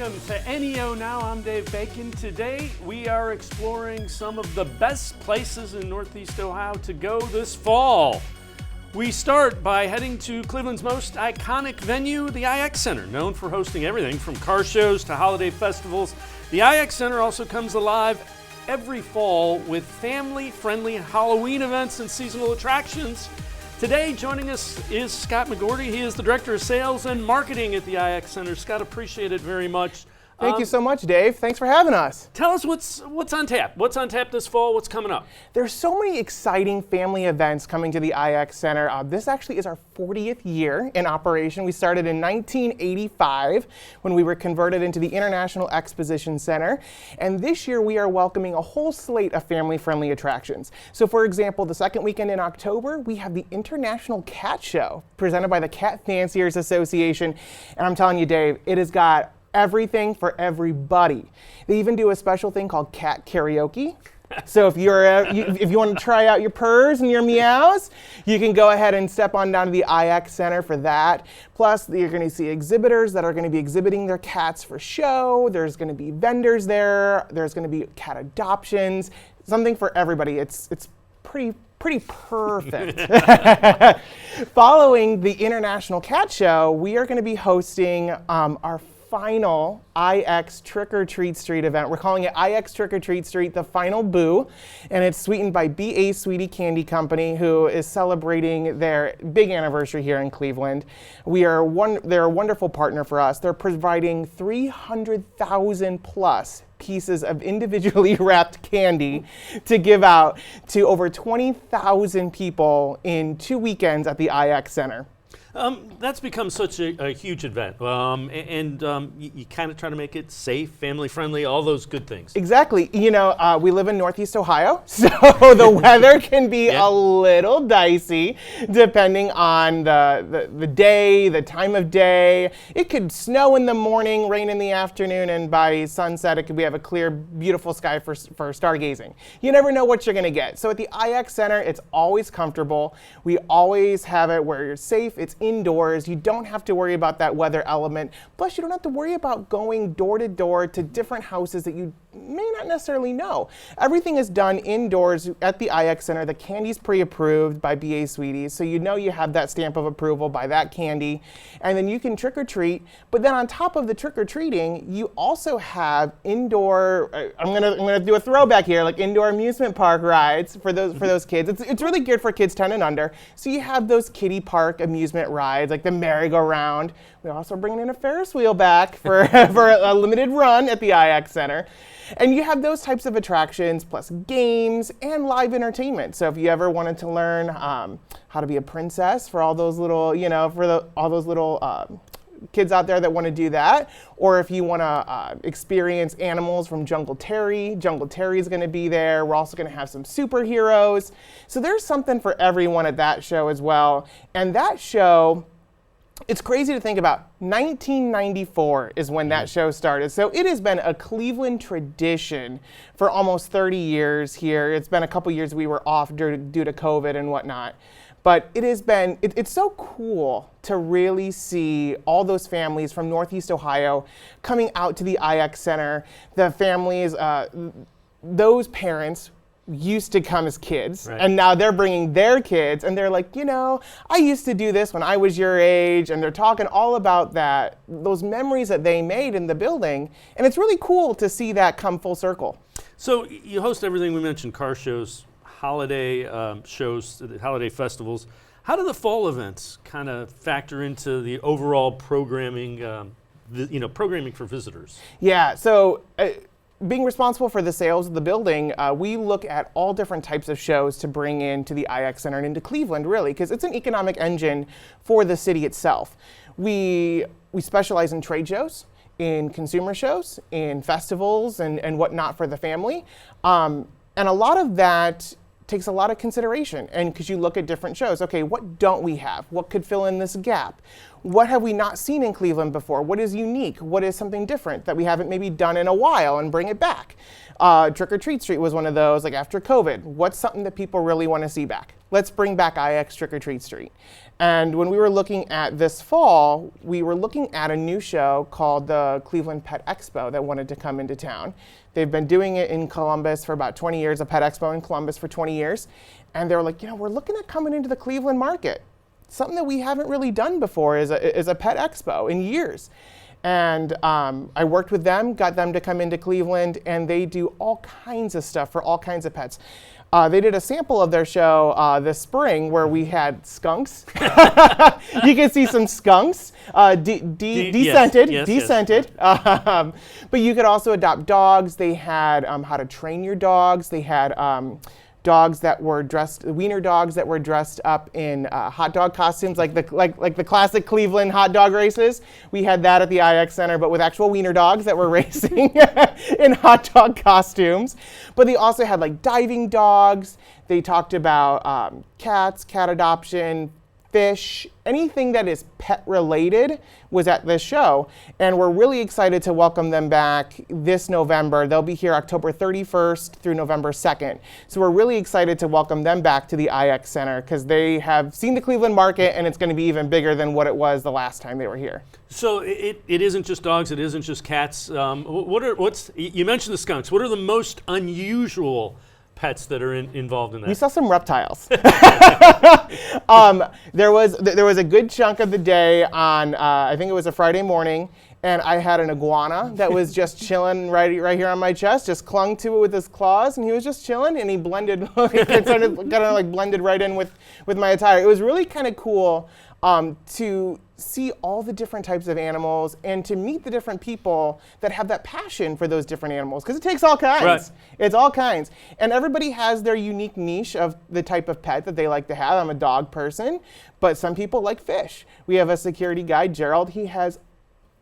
welcome to NEO Now. I'm Dave Bacon. Today we are exploring some of the best places in Northeast Ohio to go this fall. We start by heading to Cleveland's most iconic venue, the IX Center, known for hosting everything from car shows to holiday festivals. The IX Center also comes alive every fall with family-friendly Halloween events and seasonal attractions. Today, joining us is Scott McGorty. He is the Director of Sales and Marketing at the IX Center. Scott, appreciate it very much. Thank you so much, Dave. Thanks for having us. Tell us what's on tap. What's on tap this fall? What's coming up? There's so many exciting family events coming to the IX Center. This actually is our 40th year in operation. We started in 1985 when we were converted into the International Exposition Center. And this year we are welcoming a whole slate of family-friendly attractions. So for example, the second weekend in October, we have the International Cat Show presented by the Cat Fanciers Association. And I'm telling you, Dave, it has got everything for everybody. They even do a special thing called cat karaoke. So if you want to try out your purrs and your meows, you can go ahead and step on down to the IX Center for that. Plus, you're going to see exhibitors that are going to be exhibiting their cats for show. There's going to be vendors there. There's going to be cat adoptions. Something for everybody. It's pretty perfect. Following the International Cat Show, we are going to be hosting our final IX Trick or Treat Street event. We're calling it IX Trick or Treat Street, the final boo, and it's sweetened by B.A. Sweetie Candy Company, who is celebrating their big anniversary here in Cleveland. They're a wonderful partner for us. They're providing 300,000 plus pieces of individually wrapped candy to give out to over 20,000 people in 2 weekends at the IX Center. That's become such a huge event, and you kind of try to make it safe, family-friendly, all those good things. Exactly. You know, we live in Northeast Ohio, so the weather can be a little dicey depending on the day, the time of day. It could snow in the morning, rain in the afternoon, and by sunset we have a clear, beautiful sky for stargazing. You never know what you're going to get. So at the IX Center, it's always comfortable. We always have it where you're safe. It's indoors. You don't have to worry about that weather element. Plus, you don't have to worry about going door to door to different houses that you may not necessarily know. Everything is done indoors at the IX Center. The candy's pre-approved by B.A. Sweeties, so you know you have that stamp of approval by that candy. And then you can trick or treat. But then on top of the trick or treating, you also have indoor, I'm gonna do a throwback here, like indoor amusement park rides for those kids. It's really geared for kids 10 and under. So you have those kiddie park amusement rides like the merry-go-round. We're also bringing in a Ferris wheel back for a limited run at the IX Center. And you have those types of attractions, plus games and live entertainment. So if you ever wanted to learn how to be a princess for all those little, all those little kids out there that want to do that, or if you want to experience animals from Jungle Terry is going to be there. We're also going to have some superheroes. So there's something for everyone at that show as well. And that show, it's crazy to think about. 1994 is when that show started. So it has been a Cleveland tradition for almost 30 years here. It's been a couple years we were off due to COVID and whatnot. But it's so cool to really see all those families from Northeast Ohio coming out to the IX Center. The families, those parents used to come as kids, right, and now they're bringing their kids, and they're like, I used to do this when I was your age, and they're talking all about those memories that they made in the building, and it's really cool to see that come full circle. So you host everything we mentioned, car shows, holiday shows, holiday festivals. How do the fall events kind of factor into the overall programming, programming for visitors? Yeah, so being responsible for the sales of the building, we look at all different types of shows to bring into the IX Center and into Cleveland, really, because it's an economic engine for the city itself. We specialize in trade shows, in consumer shows, in festivals, and whatnot for the family. And a lot of that takes a lot of consideration, and because you look at different shows, okay, what don't we have? What could fill in this gap? what have we not seen in Cleveland before? What is unique? What is something different that we haven't maybe done in a while, and bring it back? Trick or Treat Street was one of those, like after COVID. What's something that people really want to see back? Let's bring back IX Trick or Treat Street. And when we were looking at this fall, we were looking at a new show called the Cleveland Pet Expo that wanted to come into town. They've been doing it in Columbus for about 20 years, a pet expo in Columbus for 20 years. And they were like, we're looking at coming into the Cleveland market. Something that we haven't really done before is a pet expo in years. And I worked with them, got them to come into Cleveland, and they do all kinds of stuff for all kinds of pets. They did a sample of their show this spring where we had skunks. You can see some skunks, decented. Yes. But you could also adopt dogs. They had how to train your dogs. They had dogs that were wiener dogs that were dressed up in hot dog costumes, like the classic Cleveland hot dog races. We had that at the IX Center, but with actual wiener dogs that were racing in hot dog costumes. But they also had like diving dogs. They talked about cats, cat adoption, fish, anything that is pet related was at this show. And we're really excited to welcome them back this November. They'll be here October 31st through November 2nd. So we're really excited to welcome them back to the IX Center because they have seen the Cleveland market, and it's going to be even bigger than what it was the last time they were here. So it isn't just dogs, it isn't just cats. You mentioned the skunks. What are the most unusual pets that are involved in that? We saw some reptiles. There was a good chunk of the day on, I think it was a Friday morning, and I had an iguana that was just chilling right here on my chest, just clung to it with his claws, and he was just chilling, and he blended, blended right in with my attire. It was really kind of cool to see all the different types of animals and to meet the different people that have that passion for those different animals, because it takes all kinds. Right. It's all kinds. And everybody has their unique niche of the type of pet that they like to have. I'm a dog person, but some people like fish. We have a security guide, Gerald. He has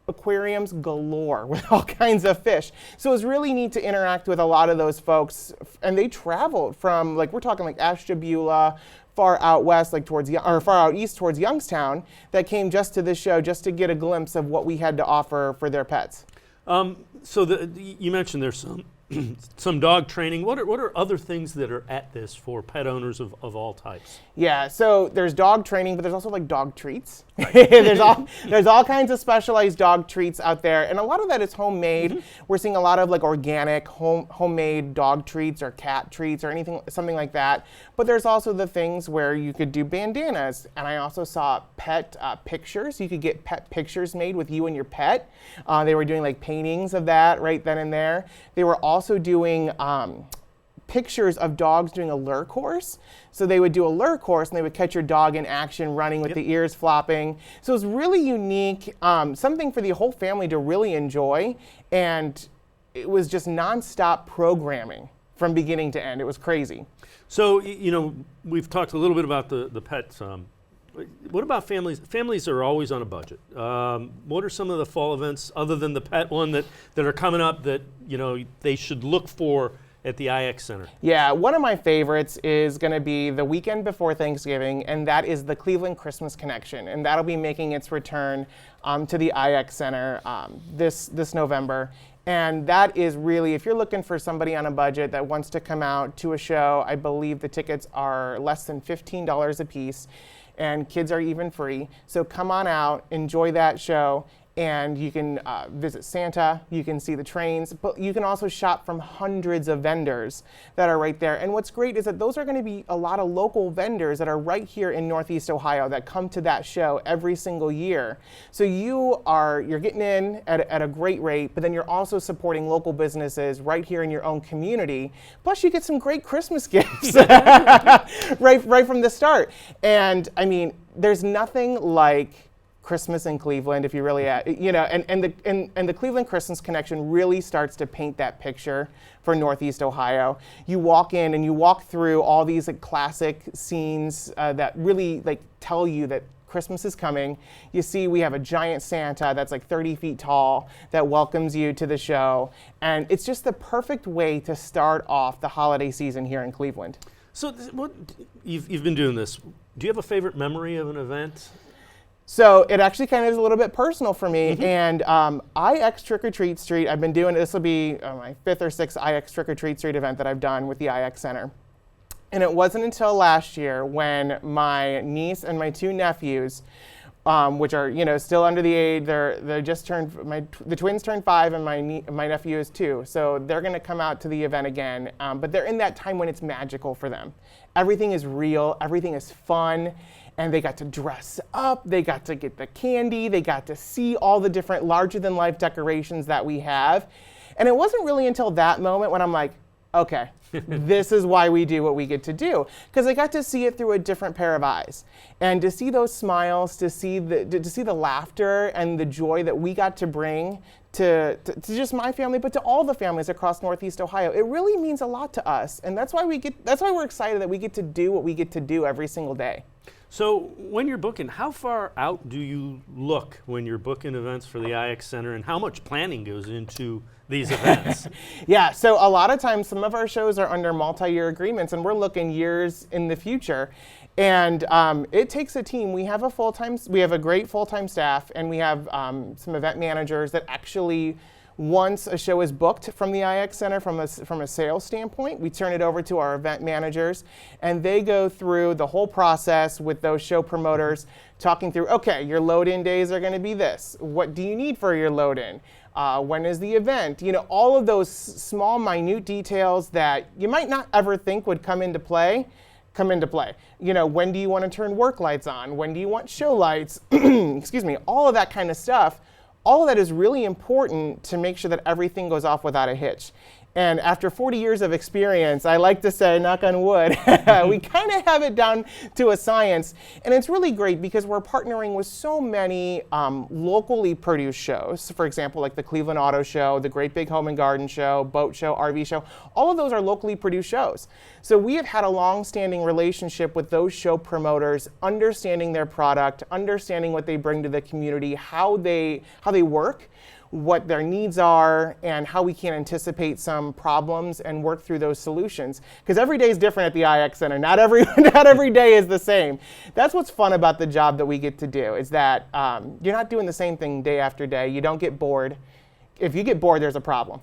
aquariums galore with all kinds of fish. So it's really neat to interact with a lot of those folks. And they traveled from, we're talking like Ashtabula, far out west, far out east towards Youngstown, that came just to this show just to get a glimpse of what we had to offer for their pets. You mentioned there's some dog training. What are other things that are at this for pet owners of all types? Yeah, so there's dog training, but there's also dog treats. there's all kinds of specialized dog treats out there, and a lot of that is homemade. Mm-hmm. We're seeing a lot of organic homemade dog treats or cat treats or something like that. But there's also the things where you could do bandanas, and I also saw pet pictures. You could get pet pictures made with you and your pet. They were doing paintings of that right then and there. They were also doing pictures of dogs doing a lure course. So they would do a lure course and they would catch your dog in action running with the ears flopping. So it was really unique, something for the whole family to really enjoy. And it was just nonstop programming from beginning to end. It was crazy. So, we've talked a little bit about the pets. What about families? Families are always on a budget. What are some of the fall events other than the pet one that are coming up that they should look for at the IX Center? Yeah, one of my favorites is going to be the weekend before Thanksgiving, and that is the Cleveland Christmas Connection, and that'll be making its return to the IX Center this November. And that is really, if you're looking for somebody on a budget that wants to come out to a show, I believe the tickets are less than $15 a piece, and kids are even free. So come on out, enjoy that show, and you can visit Santa, you can see the trains, but you can also shop from hundreds of vendors that are right there. And what's great is that those are going to be a lot of local vendors that are right here in Northeast Ohio that come to that show every single year. So you're getting in at a great rate, but then you're also supporting local businesses right here in your own community. Plus you get some great Christmas gifts right from the start. And I mean, there's nothing like Christmas in Cleveland, if you really, and the Cleveland Christmas Connection really starts to paint that picture for Northeast Ohio. You walk in and you walk through all these classic scenes that really tell you that Christmas is coming. You see, we have a giant Santa that's 30 feet tall that welcomes you to the show, and it's just the perfect way to start off the holiday season here in Cleveland. So, what you've been doing this? Do you have a favorite memory of an event? So it actually kind of is a little bit personal for me. And IX Trick or Treat Street, I've been doing, this will be my 5th or 6th IX Trick or Treat Street event that I've done with the IX Center. And it wasn't until last year when my niece and my 2 nephews, which are, you know, still under the age, they just turned, the twins turned 5 and my nephew is 2. So they're going to come out to the event again. But they're in that time when it's magical for them. Everything is real, everything is fun, and they got to dress up, they got to get the candy, they got to see all the different larger-than-life decorations that we have. And it wasn't really until that moment when I'm like, okay, this is why we do what we get to do. Because I got to see it through a different pair of eyes. And to see those smiles, to see the laughter and the joy that we got to bring to just my family, but to all the families across Northeast Ohio, it really means a lot to us. And that's why we're excited that we get to do what we get to do every single day. So when you're booking, how far out do you look when you're booking events for the IX Center, and how much planning goes into these events? Yeah, so a lot of times some of our shows are under multi-year agreements, and we're looking years in the future. And it takes a team. We have a great full-time staff, and we have some event managers that actually, once a show is booked from the IX Center from a sales standpoint, we turn it over to our event managers, and they go through the whole process with those show promoters, talking through, okay, your load-in days are going to be this. What do you need for your load-in? When is the event? You know, all of those small, minute details that you might not ever think would come into play. You know, when do you want to turn work lights on? When do you want show lights? Excuse me, all of that kind of stuff. All of that is really important to make sure that everything goes off without a hitch. And after 40 years of experience, I like to say, knock on wood, we kind of have it down to a science. And it's really great because we're partnering with so many locally produced shows. For example, like the Cleveland Auto Show, the Great Big Home and Garden Show, Boat Show, RV Show. All of those are locally produced shows. So we have had a long-standing relationship with those show promoters, understanding their product, understanding what they bring to the community, how they work, what their needs are, and how we can anticipate some problems and work through those solutions. Because every day is different at the IX Center. Not every day is the same. That's what's fun about the job that we get to do, is that you're not doing the same thing day after day. You don't get bored. If you get bored, there's a problem.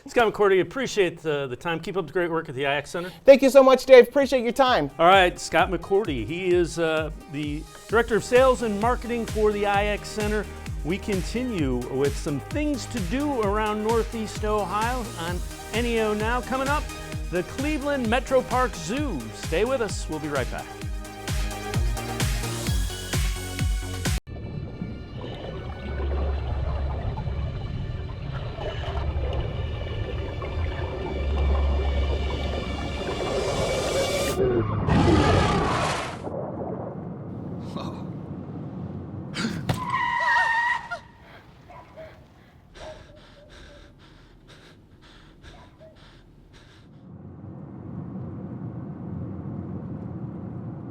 Scott McGorty, appreciate the time. Keep up the great work at the IX Center. Thank you so much, Dave. Appreciate your time. All right, Scott McGorty. He is the Director of Sales and Marketing for the IX Center. We continue with some things to do around Northeast Ohio on NEO Now. Coming up, the Cleveland Metroparks Zoo. Stay with us. We'll be right back.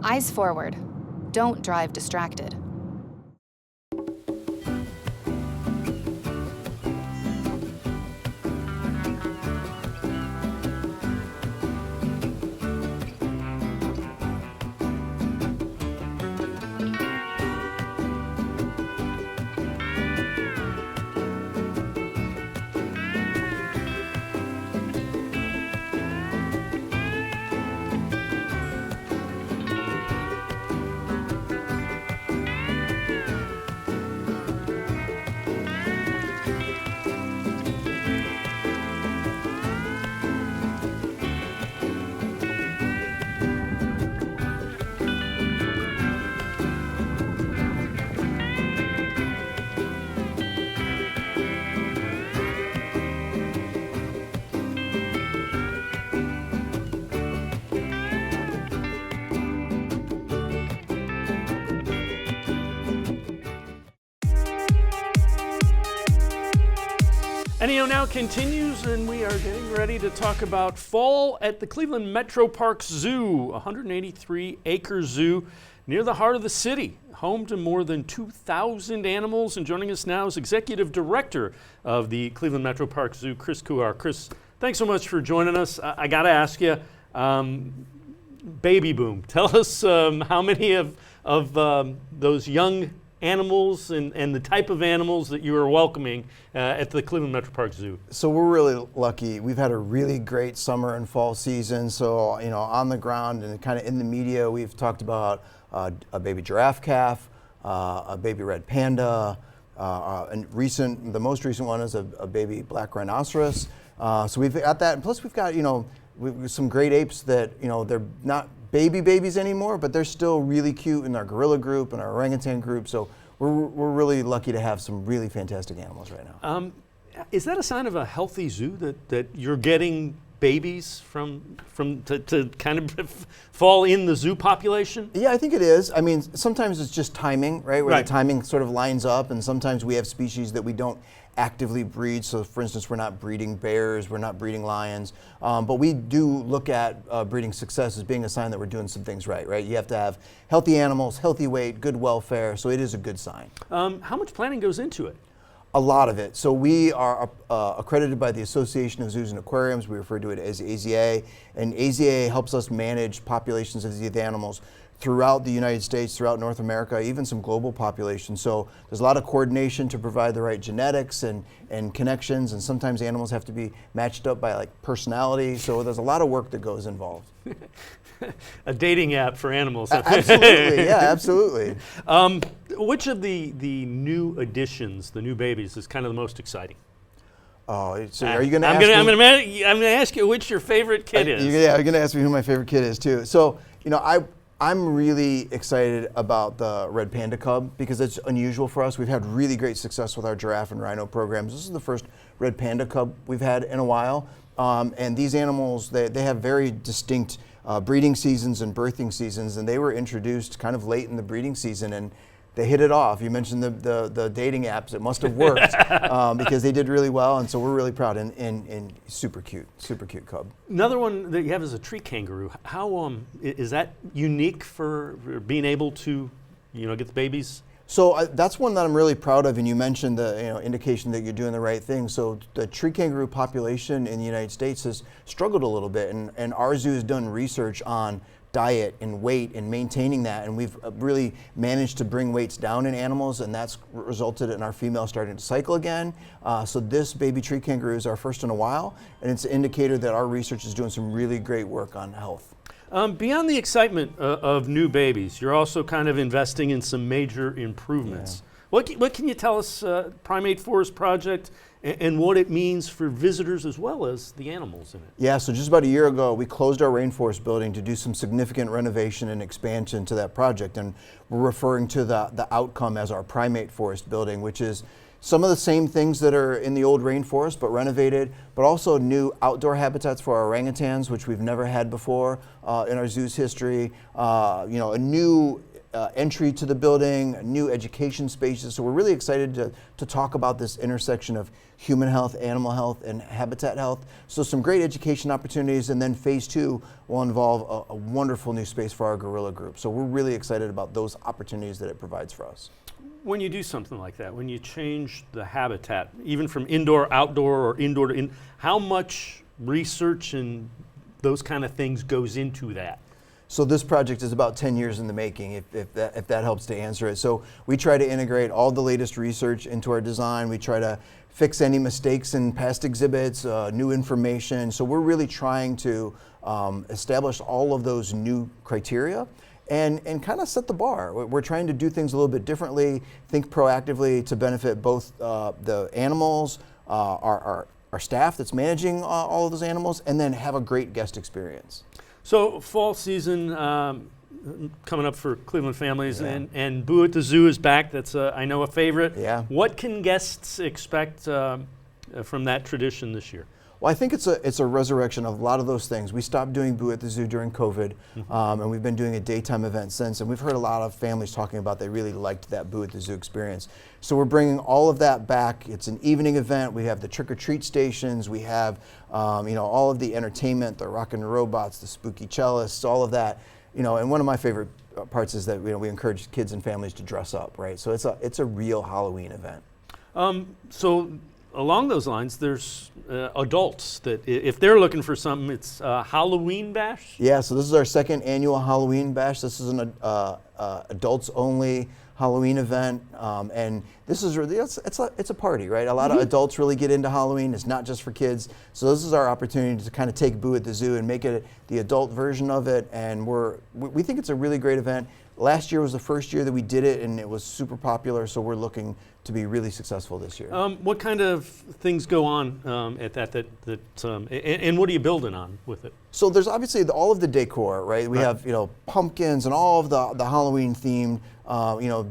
Eyes forward. Don't drive distracted. NEO Now continues, and we are getting ready to talk about fall at the Cleveland Metroparks Zoo, a 183-acre zoo near the heart of the city, home to more than 2,000 animals. And joining us now is Executive Director of the Cleveland Metroparks Zoo, Chris Kuhar. Chris, thanks so much for joining us. I got to ask you, baby boom. Tell us how many of those young animals and the type of animals that you are welcoming at the Cleveland Metroparks Zoo. So we're really lucky. We've had a really great summer and fall season. So, you know, on the ground and kind of in the media, we've talked about a baby giraffe calf, a baby red panda, the most recent one is a baby black rhinoceros. So we've got that, and plus we've got, you know, some great apes that, you know, they're not babies anymore, but they're still really cute in our gorilla group and our orangutan group. So we're really lucky to have some really fantastic animals right now. Is that a sign of a healthy zoo that you're getting babies to kind of fall in the zoo population? Yeah, I think it is. I mean, sometimes it's just timing, right? Where Right. the timing sort of lines up, and sometimes we have species that we don't actively breed. So for instance, we're not breeding bears, we're not breeding lions, but we do look at breeding success as being a sign that we're doing some things right? You have to have healthy animals, healthy weight, good welfare, so it is a good sign. How much planning goes into it? A lot of it. So we are accredited by the Association of Zoos and Aquariums. We refer to it as AZA, and AZA helps us manage populations of these animals throughout the United States, throughout North America, even some global populations. So there's a lot of coordination to provide the right genetics and connections, and sometimes animals have to be matched up by like personality. So there's a lot of work that goes involved. A dating app for animals. Absolutely, yeah, absolutely. Which of the new additions, the new babies, is kind of the most exciting? Oh, so are you going to I'm ask going me? to ask you which your favorite kid is. Yeah, you're going to ask me who my favorite kid is too. So, you know, I'm really excited about the red panda cub because it's unusual for us. We've had really great success with our giraffe and rhino programs. This is the first red panda cub we've had in a while. And these animals, they have very distinct breeding seasons and birthing seasons, and they were introduced kind of late in the breeding season, and they hit it off. You mentioned the dating apps. It must have worked because they did really well, and so we're really proud and super cute cub. Another one that you have is a tree kangaroo. How is that unique for being able to, you know, get the babies? So that's one that I'm really proud of, and you mentioned the indication that you're doing the right thing. So the tree kangaroo population in the United States has struggled a little bit, and our zoo has done research on diet and weight and maintaining that, and we've really managed to bring weights down in animals, and that's resulted in our female starting to cycle again. So this baby tree kangaroo is our first in a while, and it's an indicator that our research is doing some really great work on health. Beyond the excitement of new babies, you're also kind of investing in some major improvements. Yeah. What can you tell us, Primate Forest Project, and what it means for visitors as well as the animals in it? Yeah, so just about a year ago, we closed our rainforest building to do some significant renovation and expansion to that project, and we're referring to the outcome as our Primate Forest building, which is some of the same things that are in the old rainforest, but renovated, but also new outdoor habitats for our orangutans, which we've never had before in our zoo's history. A new entry to the building, new education spaces. So we're really excited to talk about this intersection of human health, animal health, and habitat health. So some great education opportunities, and then phase 2 will involve a wonderful new space for our gorilla group. So we're really excited about those opportunities that it provides for us. When you do something like that, when you change the habitat, even from indoor, outdoor, or indoor to how much research and those kind of things goes into that? So this project is about 10 years in the making, if that helps to answer it. So we try to integrate all the latest research into our design. We try to fix any mistakes in past exhibits, new information. So we're really trying to establish all of those new criteria and kind of set the bar. We're trying to do things a little bit differently, think proactively to benefit both the animals, our staff that's managing all of those animals, and then have a great guest experience. So fall season coming up for Cleveland families, and Boo at the Zoo is back. That's I know a favorite. Yeah. What can guests expect from that tradition this year? Well, I think it's a resurrection of a lot of those things. We stopped doing Boo at the Zoo during COVID, and we've been doing a daytime event since, and we've heard a lot of families talking about they really liked that Boo at the Zoo experience. So we're bringing all of that back. It's an evening event. We have the trick-or-treat stations. We have all of the entertainment, the rockin' robots, the spooky cellists, all of that. And one of my favorite parts is that we encourage kids and families to dress up, right? So it's a real Halloween event. So along those lines, there's adults that if they're looking for something, it's Halloween Bash. Yeah, so this is our second annual Halloween Bash. This is an adults only Halloween event, and this is really it's a party, right? A lot of adults really get into Halloween. It's not just for kids. So this is our opportunity to kind of take Boo at the Zoo and make it the adult version of it. And we think it's a really great event. Last year was the first year that we did it, and it was super popular. So we're looking to be really successful this year. What kind of things go on at that and what are you building on with it? So there's obviously all of the decor, right? We have pumpkins and all of the Halloween themed.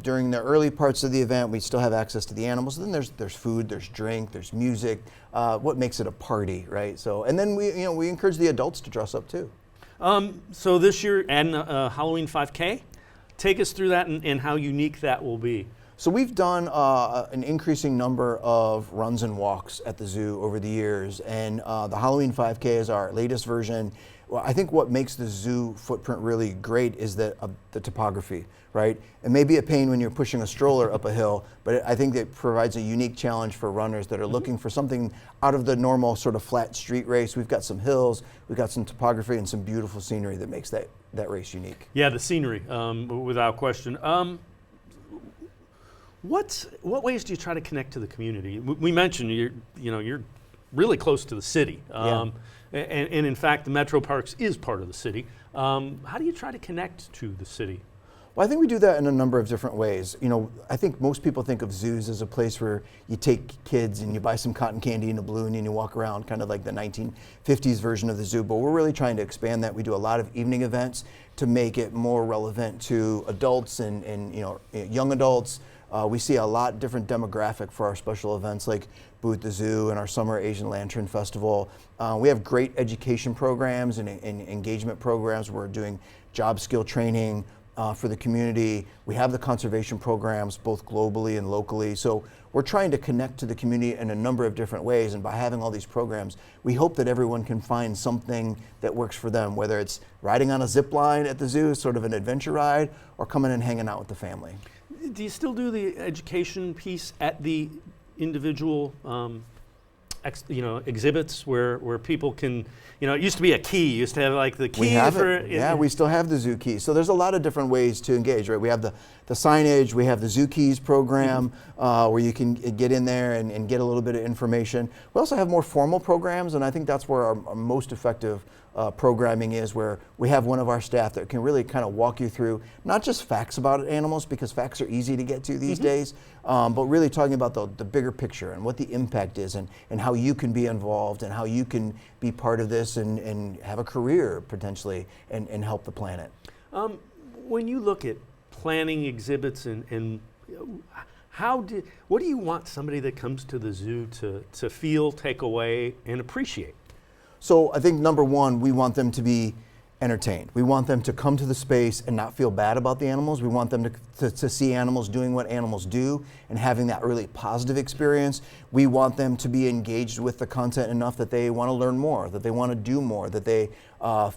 During the early parts of the event, we still have access to the animals. And then there's food, there's drink, there's music. What makes it a party, right? So and then we encourage the adults to dress up too. So this year, adding a Halloween 5K. Take us through that and how unique that will be. So we've done an increasing number of runs and walks at the zoo over the years, and the Halloween 5K is our latest version. Well, I think what makes the zoo footprint really great is the topography, right? It may be a pain when you're pushing a stroller up a hill, but I think it provides a unique challenge for runners that are looking for something out of the normal sort of flat street race. We've got some hills, we've got some topography, and some beautiful scenery that makes that race unique. Yeah, the scenery, without question. What ways do you try to connect to the community? We mentioned you're really close to the city, and in fact, the Metroparks is part of the city. How do you try to connect to the city? Well, I think we do that in a number of different ways. I think most people think of zoos as a place where you take kids and you buy some cotton candy and a balloon and you walk around, kind of like the 1950s version of the zoo. But we're really trying to expand that. We do a lot of evening events to make it more relevant to adults and young adults. We see a lot different demographic for our special events like Boo at the Zoo and our Summer Asian Lantern Festival. We have great education programs and engagement programs. We're doing job skill training for the community. We have the conservation programs both globally and locally. So we're trying to connect to the community in a number of different ways, and by having all these programs, we hope that everyone can find something that works for them, whether it's riding on a zip line at the zoo, sort of an adventure ride, or coming and hanging out with the family. Do you still do the education piece at the individual exhibits where people can, it used to be a key. You used to have like the key. We have it. Yeah, we still have the Zoo Key. So there's a lot of different ways to engage, right? We have the signage, we have the Zoo Keys program where you can get in there and get a little bit of information. We also have more formal programs, and I think that's where our most effective programming is, where we have one of our staff that can really kind of walk you through not just facts about animals, because facts are easy to get to these days, but really talking about the bigger picture and what the impact is and how you can be involved and how you can be part of this and have a career potentially and help the planet. When you look at planning exhibits and what do you want somebody that comes to the zoo to feel, take away, and appreciate? So I think number one, we want them to be entertained. We want them to come to the space and not feel bad about the animals. We want them to see animals doing what animals do and having that really positive experience. We want them to be engaged with the content enough that they want to learn more, that they want to do more, that they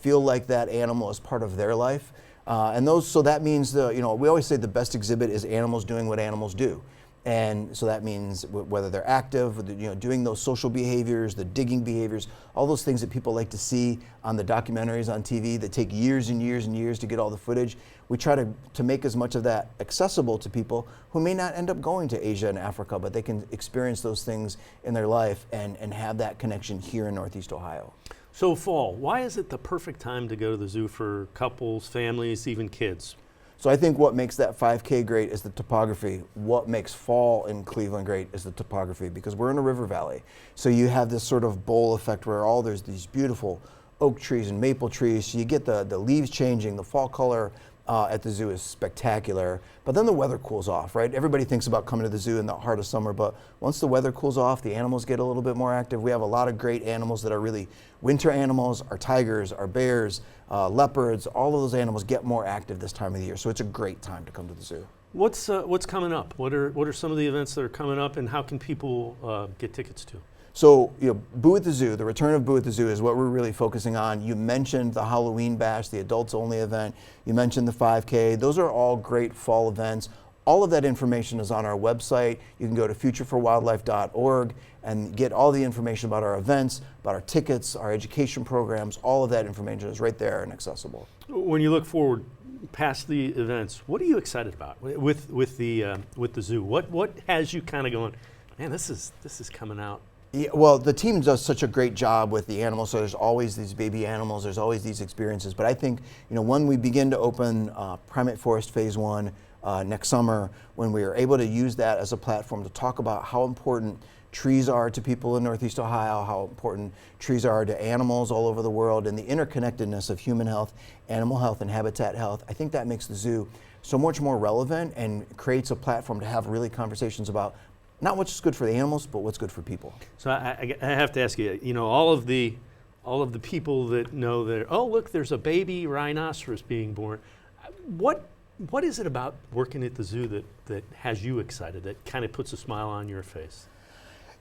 feel like that animal is part of their life. So that means we always say the best exhibit is animals doing what animals do. And so that means whether they're active, doing those social behaviors, the digging behaviors, all those things that people like to see on the documentaries on TV that take years and years and years to get all the footage. We try to make as much of that accessible to people who may not end up going to Asia and Africa, but they can experience those things in their life and have that connection here in Northeast Ohio. So fall, why is it the perfect time to go to the zoo for couples, families, even kids? So I think what makes that 5K great is the topography. What makes fall in Cleveland great is the topography, because we're in a river valley. So you have this sort of bowl effect where there's these beautiful oak trees and maple trees. So you get the leaves changing, the fall color at the zoo is spectacular. But then the weather cools off, right? Everybody thinks about coming to the zoo in the heart of summer, but once the weather cools off, the animals get a little bit more active. We have a lot of great animals that are really winter animals. Our tigers, our bears, leopards, all of those animals get more active this time of the year. So it's a great time to come to the zoo. What's coming up? What are some of the events that are coming up, and how can people get tickets to? So, Boo at the Zoo, the return of Boo at the Zoo is what we're really focusing on. You mentioned the Halloween Bash, the adults only event. You mentioned the 5K. Those are all great fall events. all of that information is on our website. You can go to futureforwildlife.org and get all the information about our events, about our tickets, our education programs. All of that information is right there and accessible. When you look forward past the events, what are you excited about with the zoo? What has you kind of going, man, this is coming out? Yeah, well, the team does such a great job with the animals, so there's always these baby animals, there's always these experiences. But I think, when we begin to open Primate Forest Phase 1 next summer, when we are able to use that as a platform to talk about how important trees are to people in Northeast Ohio, how important trees are to animals all over the world, and the interconnectedness of human health, animal health, and habitat health, I think that makes the zoo so much more relevant and creates a platform to have really conversations about not what's good for the animals, but what's good for people. So I have to ask you, all of the people that know that, oh, look, there's a baby rhinoceros being born. What is it about working at the zoo that has you excited, that kind of puts a smile on your face?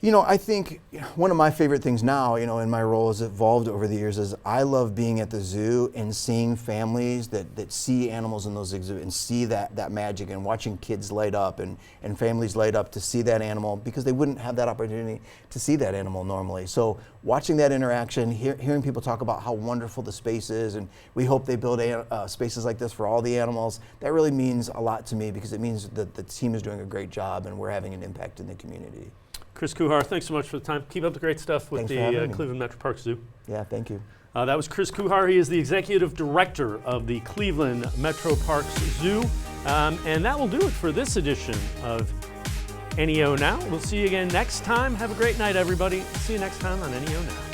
I think one of my favorite things now, in my role has evolved over the years, is I love being at the zoo and seeing families that see animals in those exhibits and see that magic, and watching kids light up and families light up to see that animal, because they wouldn't have that opportunity to see that animal normally. So watching that interaction, hearing people talk about how wonderful the space is, and we hope they build spaces like this for all the animals, that really means a lot to me, because it means that the team is doing a great job and we're having an impact in the community. Chris Kuhar, thanks so much for the time. Keep up the great stuff with the Cleveland Metroparks Zoo. Yeah, thank you. That was Chris Kuhar. He is the executive director of the Cleveland Metroparks Zoo. And that will do it for this edition of NEO Now. We'll see you again next time. Have a great night, everybody. See you next time on NEO Now.